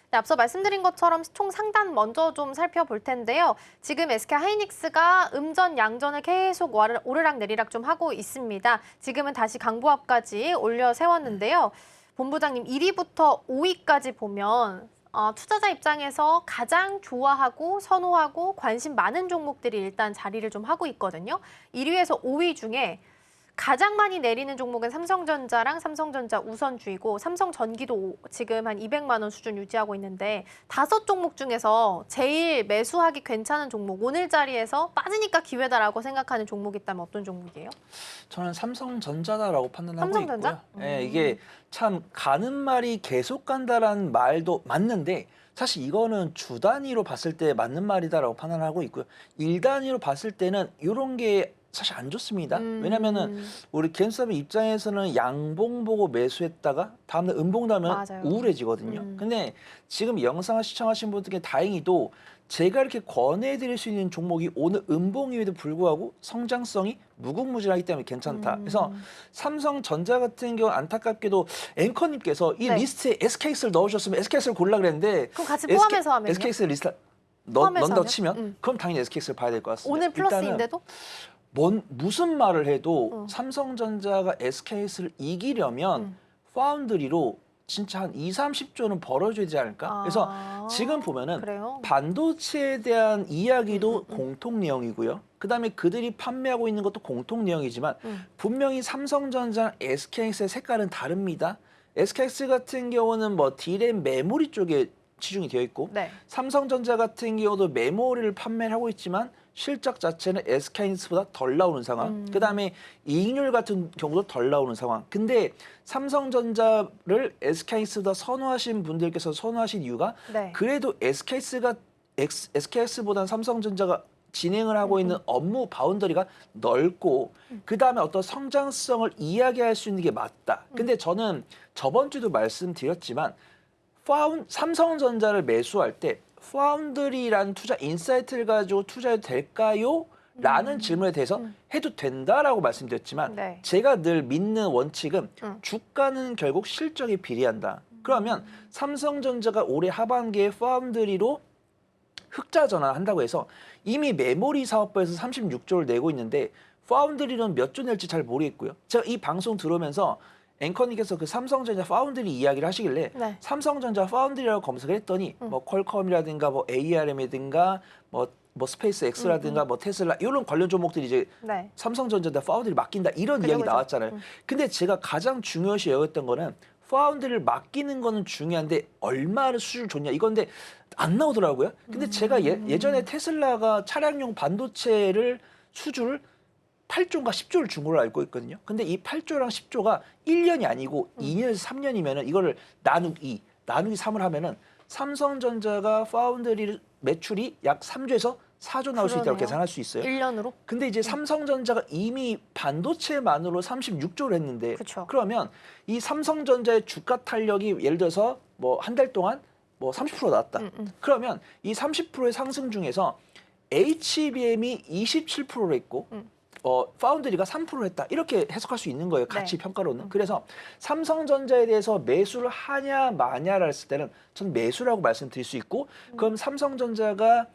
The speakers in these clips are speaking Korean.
네, 앞서 말씀드린 것처럼 총 상단 먼저 좀 살펴볼 텐데요. 지금 SK하이닉스가 음전, 양전을 계속 오르락 내리락 좀 하고 있습니다. 지금은 다시 강보합까지 올려 세웠는데요. 본부장님 1위부터 5위까지 보면 투자자 입장에서 가장 좋아하고 선호하고 관심 많은 종목들이 일단 자리를 좀 하고 있거든요. 1위에서 5위 중에 가장 많이 내리는 종목은 삼성전자랑 삼성전자 우선주이고 삼성전기도 지금 한 200만 원 수준 유지하고 있는데 5종목 중에서 제일 매수하기 괜찮은 종목, 오늘 자리에서 빠지니까 기회다라고 생각하는 종목이 있다면 어떤 종목이에요? 저는 삼성전자다라고 판단하고 삼성전자? 있고요. 예, 이게 참 가는 말이 계속 간다라는 말도 맞는데 사실 이거는 주 단위로 봤을 때 맞는 말이다라고 판단하고 있고요. 일 단위로 봤을 때는 이런 게 사실 안 좋습니다. 왜냐면은 우리 겐수업의 입장에서는 양봉 보고 매수했다가 다음날 음봉 나면 맞아요. 우울해지거든요. 근데 지금 영상을 시청하신 분들께 다행히도 제가 이렇게 권해드릴 수 있는 종목이 오늘 음봉임에도 불구하고 성장성이 무궁무진하기 때문에 괜찮다. 그래서 삼성전자 같은 경우 안타깝게도 앵커님께서 이 네. 리스트에 SKX를 넣으셨으면 SKX를 골라 그랬는데 그럼 같이 포함해서 하면요? SKX 리스트 포함해서 넣는다고 하면? 치면 그럼 당연히 SKX를 봐야 될 것 같습니다. 오늘 플러스인데도? 무슨 말을 해도 삼성전자가 SKS를 이기려면 파운드리로 진짜 한 2, 30조는 벌어줘야 되지 않을까? 그래서 지금 보면은 그래요? 반도체에 대한 이야기도 공통 내용이고요. 그다음에 그들이 판매하고 있는 것도 공통 내용이지만 분명히 삼성전자랑 SKX의 색깔은 다릅니다. SKX 같은 경우는 뭐 D램 메모리 쪽에 치중이 되어 있고 네. 삼성전자 같은 경우도 메모리를 판매를 하고 있지만 실적 자체는 SK하이닉스보다 덜 나오는 상황. 그다음에 이익률 같은 경우도 덜 나오는 상황. 근데 삼성전자를 SK하이닉스보다 선호하신 분들께서 선호하신 이유가 네. 그래도 SK하이닉스보다는 삼성전자가 진행을 하고 있는 업무 바운더리가 넓고 그다음에 어떤 성장성을 이야기할 수 있는 게 맞다. 근데 저는 저번 주도 말씀드렸지만 삼성전자를 매수할 때 파운드리라는 투자 인사이트를 가지고 투자해도 될까요? 라는 질문에 대해서 해도 된다라고 말씀드렸지만 네. 제가 늘 믿는 원칙은 주가는 결국 실적에 비례한다. 그러면 삼성전자가 올해 하반기에 파운드리로 흑자 전환한다고 해서 이미 메모리 사업부에서 36조를 내고 있는데 파운드리는 몇 조 낼지 잘 모르겠고요. 제가 이 방송 들으면서 앵커님께서 그 삼성전자 파운드리 이야기를 하시길래 네. 삼성전자 파운드리라고 검색을 했더니 뭐 퀄컴이라든가 뭐 ARM이든가 뭐 스페이스 X라든가 뭐 테슬라 이런 관련 종목들이 이제 네. 삼성전자 파운드리 맡긴다 이런 이야기 그죠. 나왔잖아요. 근데 제가 가장 중요시 여겼던 거는 파운드리를 맡기는 거는 중요한데 얼마를 수주를 줬냐 이건데 안 나오더라고요. 근데 제가 예전에 테슬라가 차량용 반도체를 수주를 8조인가 10조를 준 걸로 알고 있거든요. 근데 이 8조랑 10조가 1년이 아니고 2년에서 3년이면은 이거를 나누기 3을 하면은 삼성전자가 파운드리 매출이 약 3조에서 4조 나올 수 있다고 그러네요. 계산할 수 있어요. 1년으로? 근데 이제 삼성전자가 이미 반도체만으로 36조를 했는데 그쵸. 그러면 이 삼성전자의 주가 탄력이 예를 들어서 뭐 한 달 동안 뭐 30% 나왔다. 그러면 이 30%의 상승 중에서 HBM이 27%를 했고 파운드리가 3% 했다. 이렇게 해석할 수 있는 거예요. 가치 네. 평가로는. 그래서 삼성전자에 대해서 매수를 하냐 마냐를 했을 때는 전 매수라고 말씀드릴 수 있고 그럼 삼성전자가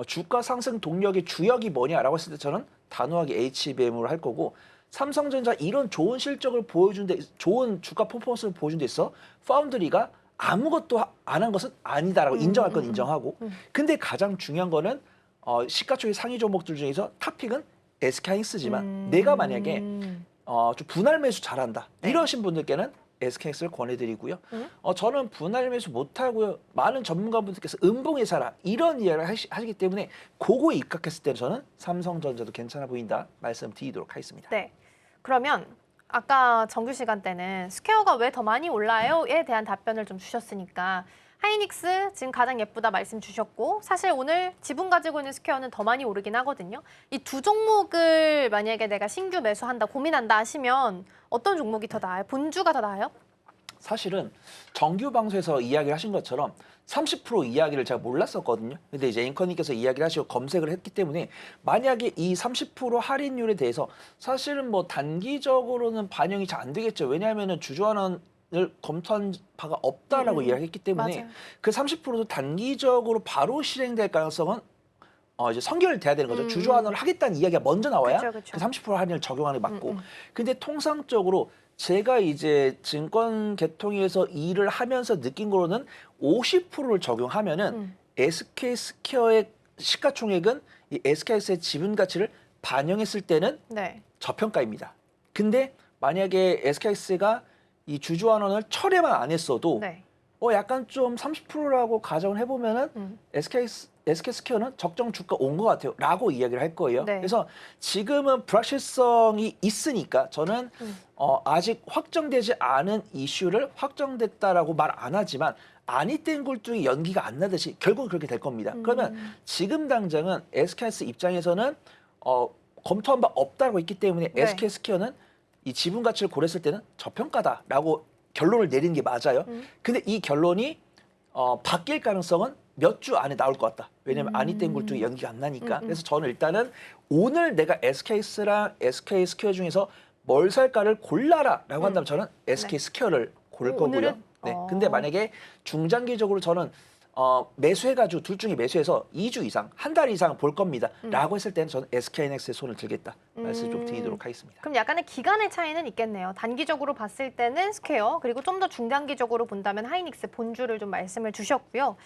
주가 상승 동력의 주역이 뭐냐라고 했을 때 저는 단호하게 HBM으로 할 거고 삼성전자 이런 좋은 실적을 보여준 데 좋은 주가 퍼포먼스를 보여준 데 있어 파운드리가 아무것도 안 한 것은 아니다라고 인정할 건 인정하고 근데 가장 중요한 거는 시가총액 상위 종목들 중에서 탑픽은 SK하이닉스지만 내가 만약에 좀 분할 매수 잘한다 네. 이러신 분들께는 SK하이닉스를 권해드리고요. 저는 분할 매수 못하고요. 많은 전문가분들께서 음봉에 사라 이런 이야기를 하시기 때문에 그거에 입각했을 때는 저는 삼성전자도 괜찮아 보인다 말씀드리도록 하겠습니다. 네. 그러면 아까 정규 시간 때는 스퀘어가 왜 더 많이 올라요?에 대한 답변을 좀 주셨으니까 하이닉스 지금 가장 예쁘다 말씀 주셨고 사실 오늘 지분 가지고 있는 스퀘어는 더 많이 오르긴 하거든요. 이 두 종목을 만약에 내가 신규 매수한다 고민한다 하시면 어떤 종목이 더 나아요? 본주가 더 나아요? 사실은 정규 방송에서 이야기를 하신 것처럼 30% 이야기를 제가 몰랐었거든요. 근데 이제 앵커님께서 이야기를 하시고 검색을 했기 때문에 만약에 이 30% 할인율에 대해서 사실은 뭐 단기적으로는 반영이 잘 안 되겠죠. 왜냐하면은 주주환원 검토한 바가 없다라고 이야기했기 때문에 맞아요. 그 30%도 단기적으로 바로 실행될 가능성은 이제 선결돼야 되는 거죠. 주주 환원을 하겠다는 이야기가 먼저 나와야 그쵸. 그 30% 할인을 적용하는 게 맞고. 근데 통상적으로 제가 이제 증권 개통위에서 일을 하면서 느낀 거로는 50%를 적용하면은 SK 스퀘어의 시가총액은 이 SKS의 지분 가치를 반영했을 때는 네. 저평가입니다. 근데 만약에 SKS가 이 주주 환원을 철회만 안 했어도 네. 약간 좀 30%라고 가정을 해보면은 SK 스퀘어는 적정 주가 온 것 같아요. 라고 이야기를 할 거예요. 네. 그래서 지금은 불확실성이 있으니까 저는 아직 확정되지 않은 이슈를 확정됐다라고 말 안 하지만 아니땐 굴뚝이 연기가 안 나듯이 결국은 그렇게 될 겁니다. 그러면 지금 당장은 SKS 입장에서는 검토한 바 없다고 했기 때문에 네. SK 스퀘어는 이 지분 가치를 고려했을 때는 저평가다라고 결론을 내리는 게 맞아요. 근데 이 결론이 바뀔 가능성은 몇 주 안에 나올 것 같다. 왜냐하면 아니땐 굴뚝이 연기가 안 나니까. 그래서 저는 일단은 오늘 내가 SK스랑 SK 스퀘어 중에서 뭘 살까를 골라라라고 한다면 저는 SK 스퀘어를 고를 거고요. 오늘은? 네. 근데 만약에 중장기적으로 저는 매수해가지고 둘 중에 매수해서 2주 이상, 한 달 이상 볼 겁니다. 라고 했을 때는 저는 SK하이닉스에 손을 들겠다. 말씀 좀 드리도록 하겠습니다. 그럼 약간의 기간의 차이는 있겠네요. 단기적으로 봤을 때는 스퀘어, 그리고 좀 더 중단기적으로 본다면 하이닉스 본주를 좀 말씀을 주셨고요.